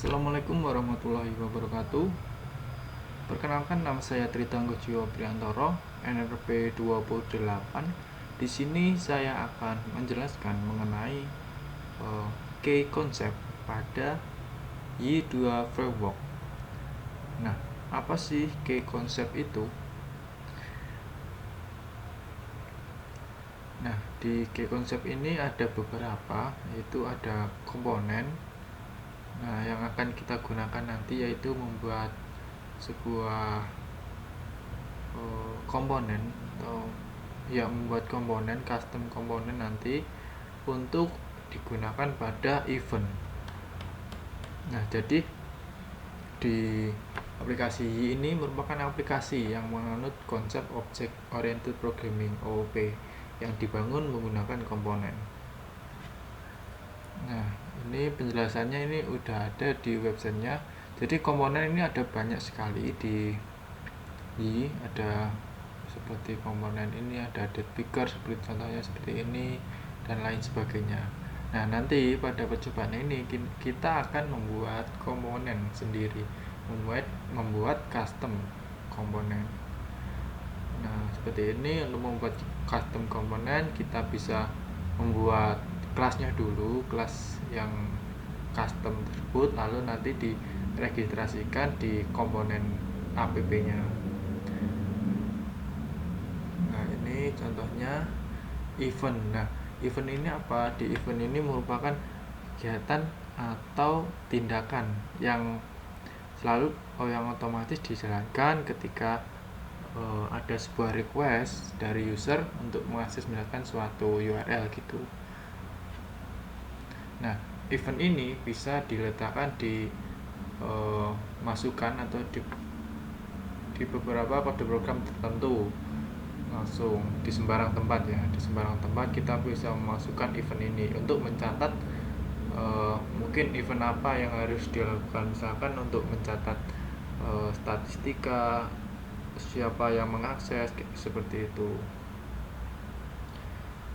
Assalamualaikum warahmatullahi wabarakatuh. Perkenalkan, nama saya Tritanggo Jiwo Priantoro, NRP 28. Di sini saya akan menjelaskan mengenai key concept pada Y2 framework. Nah, apa sih key concept itu? Nah, di key concept ini ada beberapa, yaitu ada komponen. Nah, yang akan kita gunakan nanti yaitu membuat sebuah komponen atau membuat komponen, custom komponen nanti untuk digunakan pada event. Nah, jadi di aplikasi Y ini merupakan aplikasi yang menganut konsep Object Oriented Programming (OOP) yang dibangun menggunakan komponen. Nah, ini penjelasannya ini udah ada di websitenya. Jadi komponen ini ada banyak sekali di Y, ada seperti komponen ini, ada date picker seperti contohnya seperti ini dan lain sebagainya. Nah, nanti pada percobaan ini kita akan membuat komponen sendiri, membuat custom komponen. Nah, seperti ini. Untuk membuat custom komponen kita bisa membuat kelasnya dulu, kelas yang custom tersebut, lalu nanti diregistrasikan di komponen app-nya. Nah, ini contohnya event. Nah, event ini apa? Di event ini merupakan kegiatan atau tindakan yang selalu yang otomatis dijalankan ketika ada sebuah request dari user untuk mengakses misalkan suatu URL gitu. Nah, event ini bisa diletakkan di masukan atau di beberapa kode program tertentu, langsung di sembarang tempat ya. Di sembarang tempat kita bisa memasukkan event ini untuk mencatat mungkin event apa yang harus dilakukan, misalkan untuk mencatat statistika, siapa yang mengakses, seperti itu.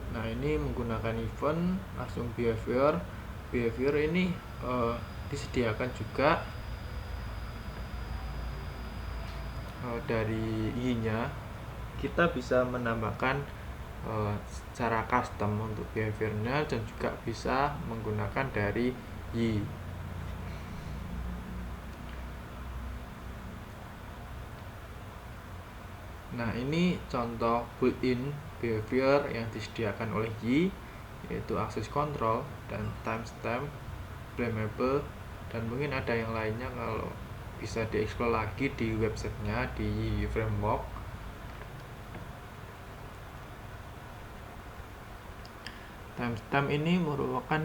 Nah, ini menggunakan event langsung behavior ini disediakan juga dari Y-nya. Kita bisa menambahkan secara custom untuk behaviornya dan juga bisa menggunakan dari Y. Nah, ini contoh built-in behavior yang disediakan oleh Y, yaitu access control dan timestamp, blamable, dan mungkin ada yang lainnya kalau bisa dieksplor lagi di websitenya di Y framework. Timestamp ini merupakan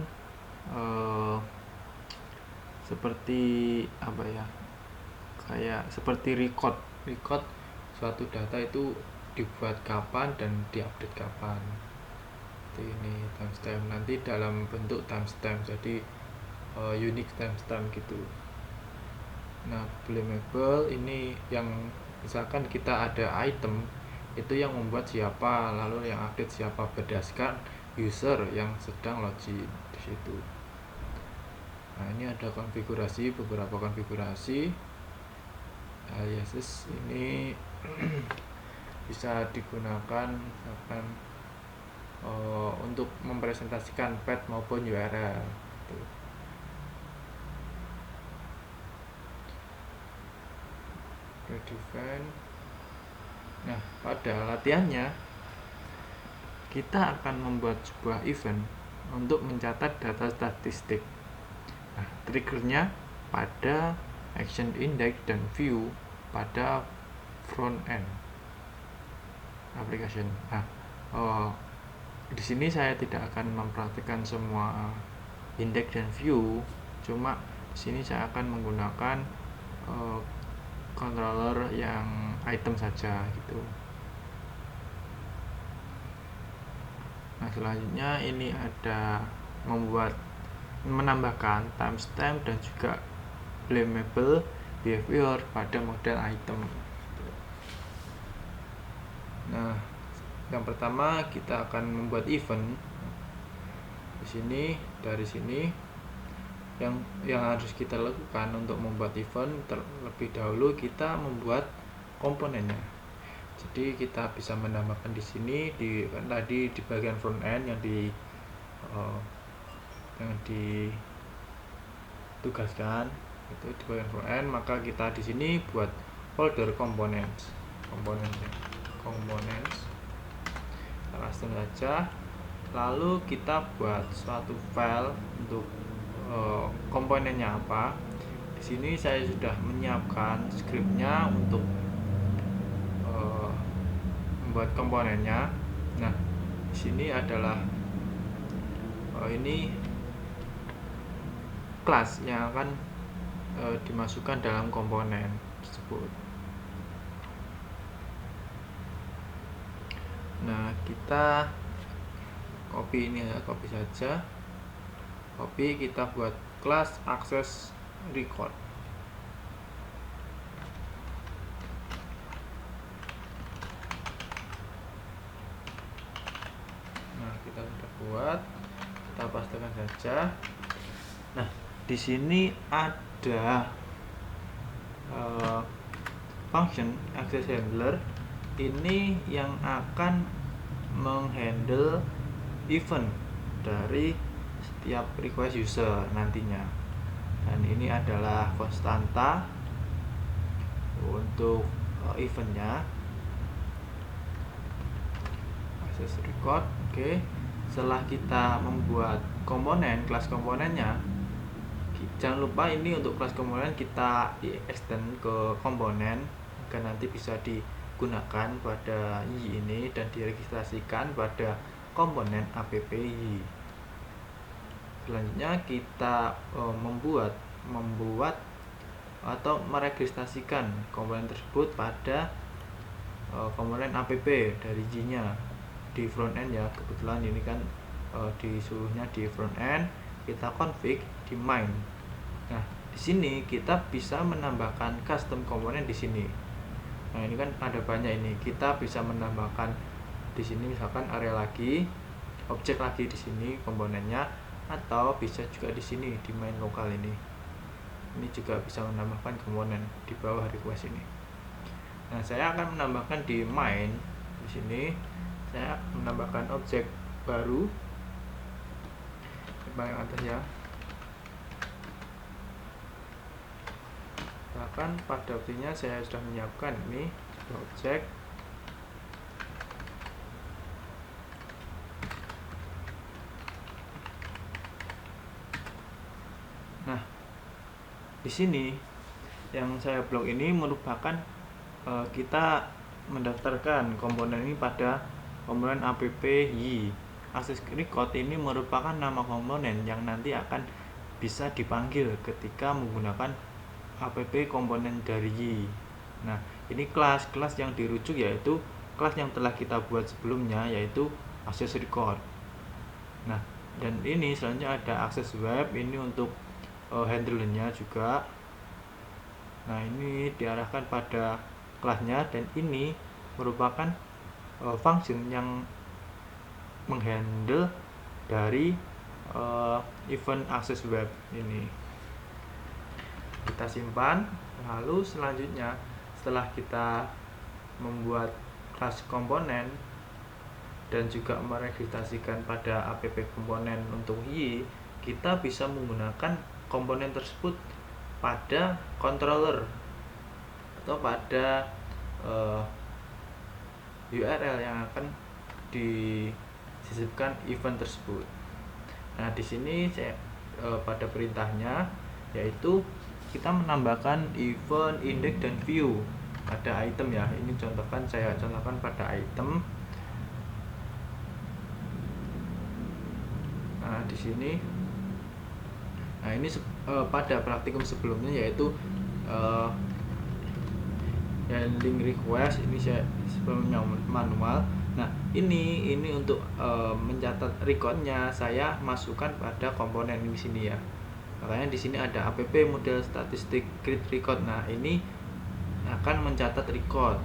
seperti apa ya, kayak seperti record suatu data itu dibuat kapan dan diupdate kapan. Ini timestamp nanti dalam bentuk timestamp, jadi unique timestamp gitu. Nah, blamable ini yang misalkan kita ada item itu yang membuat siapa, lalu yang update siapa, berdasarkan user yang sedang login di situ. Nah, ini ada beberapa konfigurasi. Aliases ini bisa digunakan misalkan untuk mempresentasikan path maupun URL gitu. Redefine. Nah, pada latihannya kita akan membuat sebuah event untuk mencatat data statistik. Nah, triggernya pada action index dan view pada front end application. Nah, di sini saya tidak akan mempraktikkan semua index dan view, cuma di sini saya akan menggunakan controller yang item saja gitu. Nah, selanjutnya ini ada menambahkan timestamp dan juga blamable behavior pada model item. Nah, yang pertama kita akan membuat event. Dari sini yang harus kita lakukan untuk membuat event, terlebih dahulu kita membuat komponennya. Jadi kita bisa menambahkan di sini kan tadi di bagian front end yang ditugaskan itu di bagian front end, maka kita di sini buat folder components, kita custom saja, lalu kita buat suatu file untuk komponennya apa. Di sini saya sudah menyiapkan scriptnya untuk membuat komponennya. Nah, di sini adalah ini kelas yang akan dimasukkan dalam komponen tersebut. Nah, kita copy ini ya, copy saja. Copy, kita buat kelas access record. Nah, kita sudah buat, kita pastikan saja. Nah, di sini ada function access handler. Ini yang akan menghandle event dari setiap request user nantinya, dan ini adalah konstanta untuk eventnya access record. Oke, setelah kita membuat komponen, kelas komponennya, jangan lupa ini untuk kelas komponen kita extend ke komponen agar nanti bisa digunakan pada Y ini dan diregistrasikan pada komponen app Y. Selanjutnya kita membuat atau meregistrasikan komponen tersebut pada komponen app dari Y-nya di front end ya. Kebetulan ini kan disuruhnya di front end, kita config di main. Nah, di sini kita bisa menambahkan custom komponen di sini. Nah, ini kan ada banyak ini. Kita bisa menambahkan di sini misalkan area lagi, objek lagi di sini komponennya, atau bisa juga di sini di main lokal ini. Ini juga bisa menambahkan komponen di bawah request ini. Nah, saya akan menambahkan di main di sini. Saya menambahkan objek baru di bagian atas ya. Bahkan pada objeknya saya sudah menyiapkan ini objek. Nah, di sini yang saya blok ini merupakan kita mendaftarkan komponen ini pada komponen app Y. Access record ini merupakan nama komponen yang nanti akan bisa dipanggil ketika menggunakan app komponen dari Y. Nah, ini kelas yang dirujuk yaitu kelas yang telah kita buat sebelumnya, yaitu access record. Nah, dan ini selanjutnya ada access web, ini untuk handlernya juga. Nah, ini diarahkan pada kelasnya, dan ini merupakan function yang menghandle dari event access web ini. Kita simpan. Lalu selanjutnya setelah kita membuat kelas komponen dan juga meregistrasikan pada app komponen untuk Y, kita bisa menggunakan komponen tersebut pada controller atau pada URL yang akan disisipkan event tersebut. Nah, di sini saya pada perintahnya yaitu kita menambahkan event, index, dan view pada item ya. Ini saya contohkan pada item. Nah, di sini, nah ini pada praktikum sebelumnya yaitu handling request, ini saya sebelumnya manual. Nah, ini untuk mencatat recordnya saya masukkan pada komponen di sini ya. Makanya di sini ada app model statistik create record. Nah, ini akan mencatat record.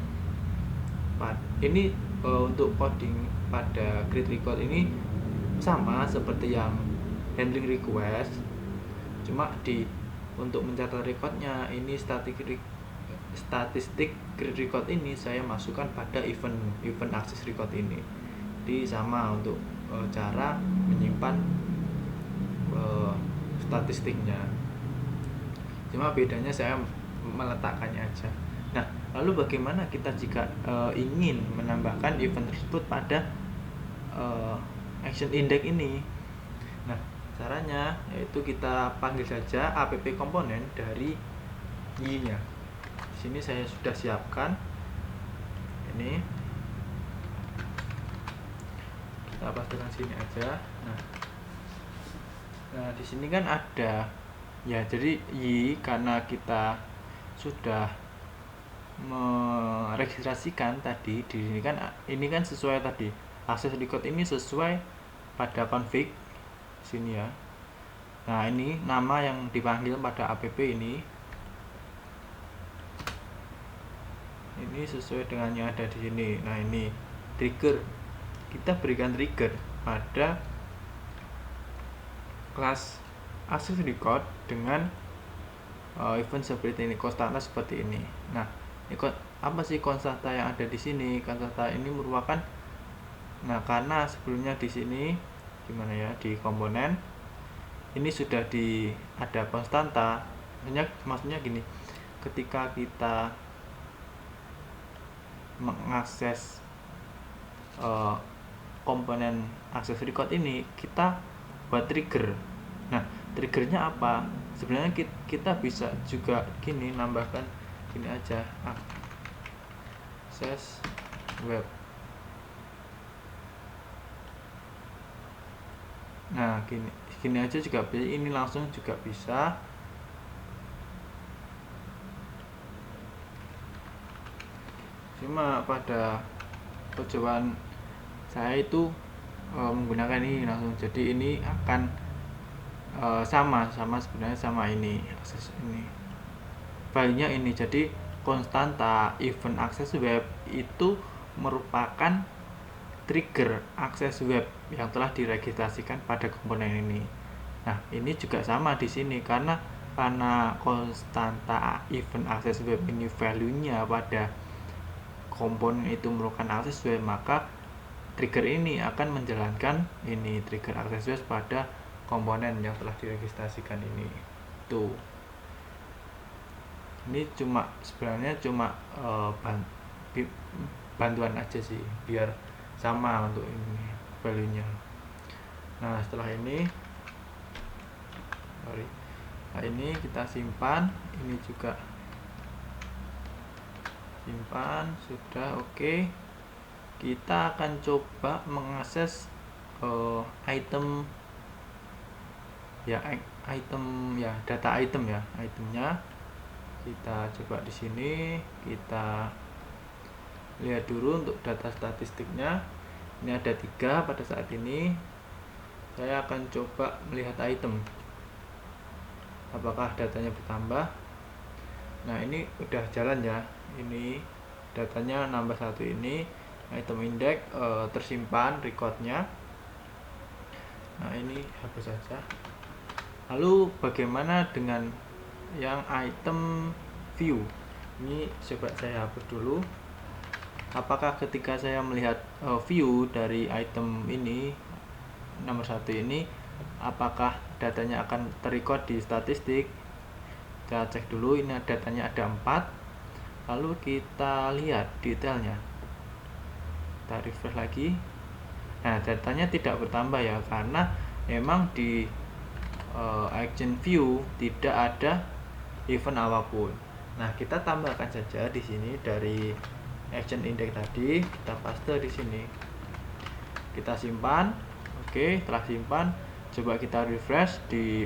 Ini untuk coding pada create record ini sama seperti yang handling request. Cuma untuk mencatat recordnya ini statistik record ini saya masukkan pada event access record ini. Jadi sama untuk cara menyimpan statistiknya, cuma bedanya saya meletakkannya aja. Nah, lalu bagaimana kita jika ingin menambahkan event tersebut pada action index ini? Nah, caranya yaitu kita panggil saja app komponen dari y-nya. Di sini saya sudah siapkan ini, kita pastikan sini aja. Nah, di sini kan ada ya, jadi y karena kita sudah meregistrasikan tadi di sini kan, ini kan sesuai tadi akses record ini sesuai pada config sini ya. Nah, ini nama yang dipanggil pada app ini sesuai dengan yang ada di sini. Nah, ini trigger, kita berikan trigger pada kelas access record dengan event seperti ini, konstanta seperti ini. Nah, apa sih konstanta yang ada di sini? Konstanta ini merupakan, nah karena sebelumnya di sini gimana ya, di komponen ini sudah ada konstanta, maksudnya gini, ketika kita mengakses komponen access record ini, kita buat trigger. Nah, triggernya apa? Sebenarnya kita bisa juga gini, nambahkan gini aja, access web. Nah, gini aja juga bisa, ini langsung juga bisa. Cuma pada tujuan saya itu menggunakan ini langsung, jadi ini akan sama sebenarnya sama ini akses ini filenya ini. Jadi konstanta event access web itu merupakan trigger akses web yang telah diregistrasikan pada komponen ini. Nah, ini juga sama di sini, karena konstanta event access web ini value-nya pada komponen itu merupakan akses web, maka trigger ini akan menjalankan ini trigger akses web pada komponen yang telah diregistrasikan ini. Tuh, ini sebenarnya cuma bantuan aja sih biar sama untuk ini value-nya. Nah, setelah ini kita simpan, ini juga simpan, sudah oke. Kita akan coba mengakses item ya, data item ya, itemnya. Kita coba di sini, kita lihat dulu untuk data statistiknya. Ini ada 3 pada saat ini. Saya akan coba melihat item, apakah datanya bertambah. Nah, ini udah jalan ya, ini datanya nambah 1. Ini item index tersimpan recordnya. Nah, ini hapus saja. Lalu bagaimana dengan yang item view? Ini coba saya hapus dulu. Apakah ketika saya melihat view dari item ini nomor 1 ini, apakah datanya akan terrecord di statistik? Kita cek dulu, ini datanya ada 4. Lalu kita lihat detailnya, kita refresh lagi. Nah, datanya tidak bertambah ya, karena memang di action view tidak ada event apapun. Nah, kita tambahkan saja di sini dari action index tadi, kita paste di sini, kita simpan. Oke, setelah simpan, coba kita refresh di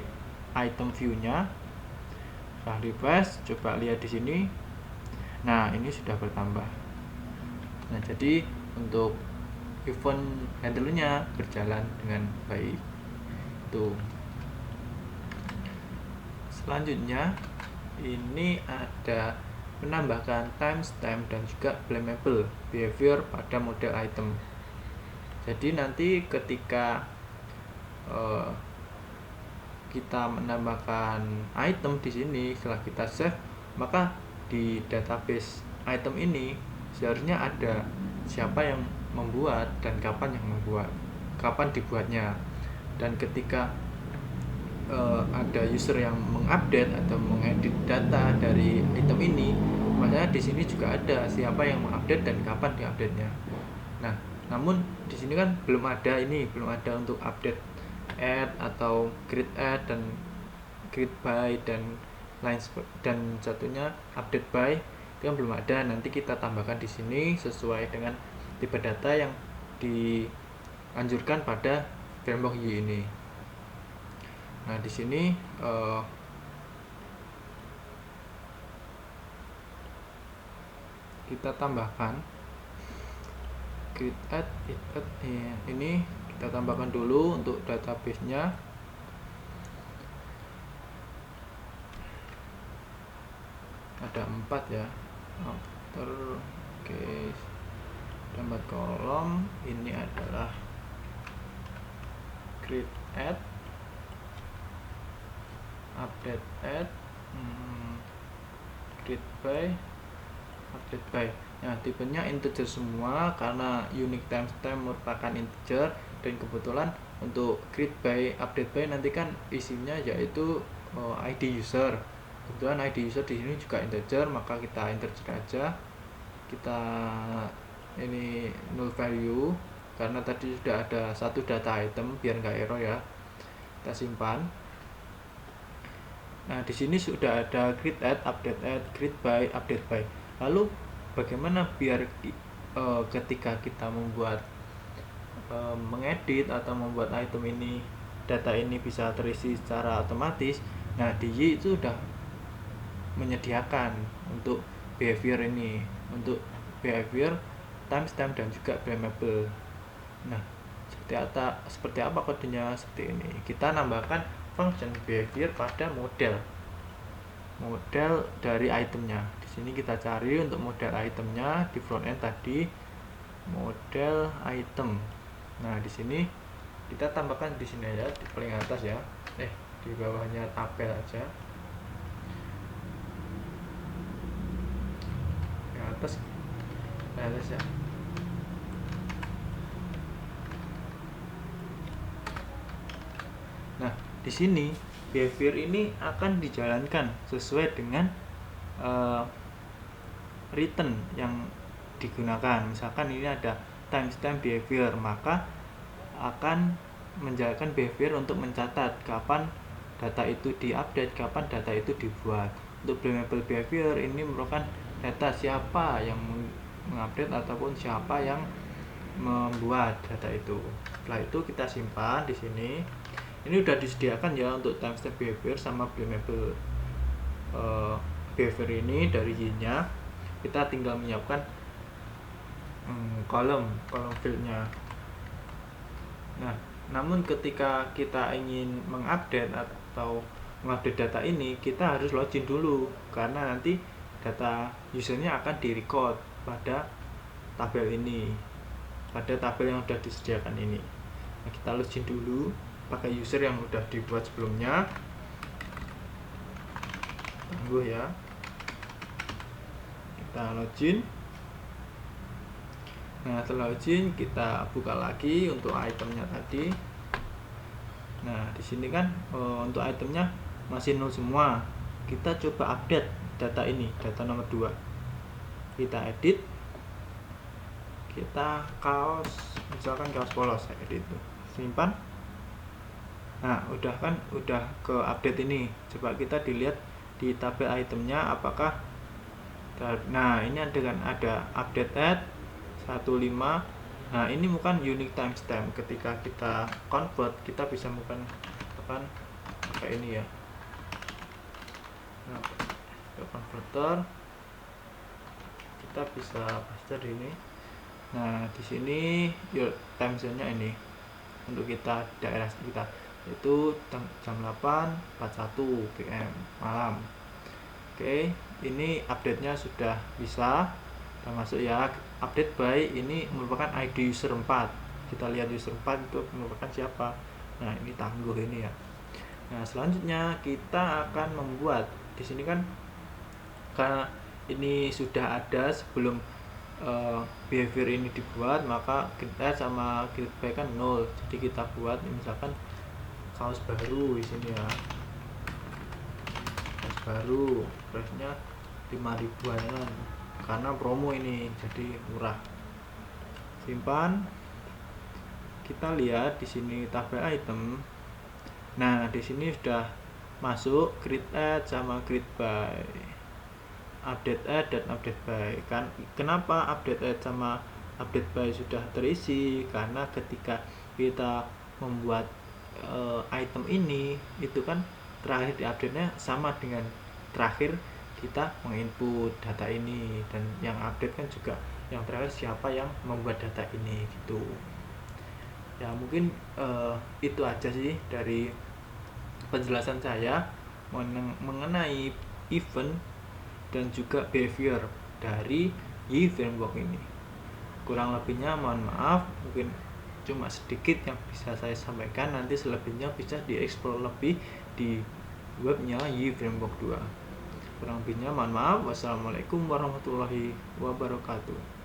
item view-nya. Setelah refresh, coba lihat di sini. Nah, ini sudah bertambah. Nah, jadi untuk event handle-nya berjalan dengan baik. Tuh. Selanjutnya, ini ada menambahkan timestamp dan juga blamable behavior pada model item. Jadi nanti ketika kita menambahkan item di sini, setelah kita save, maka di database item ini seharusnya ada siapa yang membuat dan kapan dibuatnya. Dan ketika ada user yang mengupdate atau mengedit data dari item ini, makanya di sini juga ada siapa yang mengupdate dan kapan diupdate-nya. Nah, namun di sini kan belum ada untuk update add atau create add dan create by dan satunya update by, itu kan belum ada. Nanti kita tambahkan di sini sesuai dengan tipe data yang dianjurkan pada framework UI ini. Nah, di sini kita tambahkan create add, ini kita tambahkan dulu untuk database-nya. Ada 4 ya, after case, ada 4 kolom. Ini adalah create add, update add, create by, update by. Nah, tipenya integer semua karena unique timestamp merupakan integer, dan kebetulan untuk create by, update by nanti kan isinya yaitu ID user. Kebetulan ID user di sini juga integer, maka kita integer aja. Kita ini null value karena tadi sudah ada satu data item, biar nggak error ya. Kita simpan. Nah, di sini sudah ada create add, update add, create by, update by. Lalu bagaimana biar ketika kita membuat mengedit atau membuat item ini, data ini bisa terisi secara otomatis? Nah, di Y itu sudah menyediakan untuk behavior ini, untuk behavior, timestamp, dan juga blamable. Nah, seperti apa kodenya? Seperti ini. Kita nambahkan function behavior pada model dari itemnya. Di sini kita cari untuk model itemnya di front end tadi, model item. Nah, di sini kita tambahkan di sini ya, di paling atas ya, di bawahnya tabel aja, di atas ya. Nah, di sini behavior ini akan dijalankan sesuai dengan return yang digunakan. Misalkan ini ada timestamp behavior, maka akan menjalankan behavior untuk mencatat kapan data itu diupdate, kapan data itu dibuat. Untuk blamable behavior ini merupakan data siapa yang mengupdate ataupun siapa yang membuat data itu. Setelah itu kita simpan di sini. Ini udah disediakan ya untuk timestamp behavior sama blamable behavior ini dari Y-nya. Kita tinggal menyiapkan kolom fieldnya. Nah, namun ketika kita ingin mengupdate atau mengupdate data ini, kita harus login dulu karena nanti data usernya akan direcord pada tabel ini, pada tabel yang sudah disediakan ini. Nah, kita login dulu pakai user yang sudah dibuat sebelumnya. Tunggu ya, kita login. Nah, setelah login kita buka lagi untuk itemnya tadi. Nah, di sini kan untuk itemnya masih 0 semua. Kita coba update data ini, data nomor 2. Kita edit, kita kaos, misalkan kaos polos, saya edit itu, simpan. Nah, udah ke update ini. Coba kita dilihat di tabel itemnya apakah. Nah, ini ada update add 15. Nah, ini bukan unique timestamp. Ketika kita convert, kita bisa bukan kayak ini ya. Nah, ke converter kita bisa paste di ini. Nah, di sini time zone-nya ini untuk kita daerah kita itu jam 8.41 PM malam. Oke, ini update-nya sudah bisa termasuk ya. Update by ini merupakan ID user 4. Kita lihat user 4 itu merupakan siapa. Nah, ini Tangguh ini ya. Nah, selanjutnya kita akan membuat di sini kan, karena ini sudah ada sebelum behavior ini dibuat, maka kita sama grid by kan 0. Jadi kita buat misalkan kaos baru di sini ya, kaos baru price-nya 5.000-an karena promo ini, jadi murah. Simpan. Kita lihat di sini tabel item. Nah, di sini sudah masuk grid add sama grid by, update add dan update by. Kan kenapa update add sama update by sudah terisi? Karena ketika kita membuat item ini, itu kan terakhir di update-nya sama dengan terakhir kita menginput data ini, dan yang update kan juga yang terakhir siapa yang membuat data ini gitu. Ya mungkin itu aja sih dari penjelasan saya mengenai event dan juga behavior dari Y framework ini. Kurang lebihnya mohon maaf, mungkin cuma sedikit yang bisa saya sampaikan, nanti selebihnya bisa dieksplor lebih di webnya Y framework 2. Kurang lebihnya mohon maaf. Wassalamualaikum warahmatullahi wabarakatuh.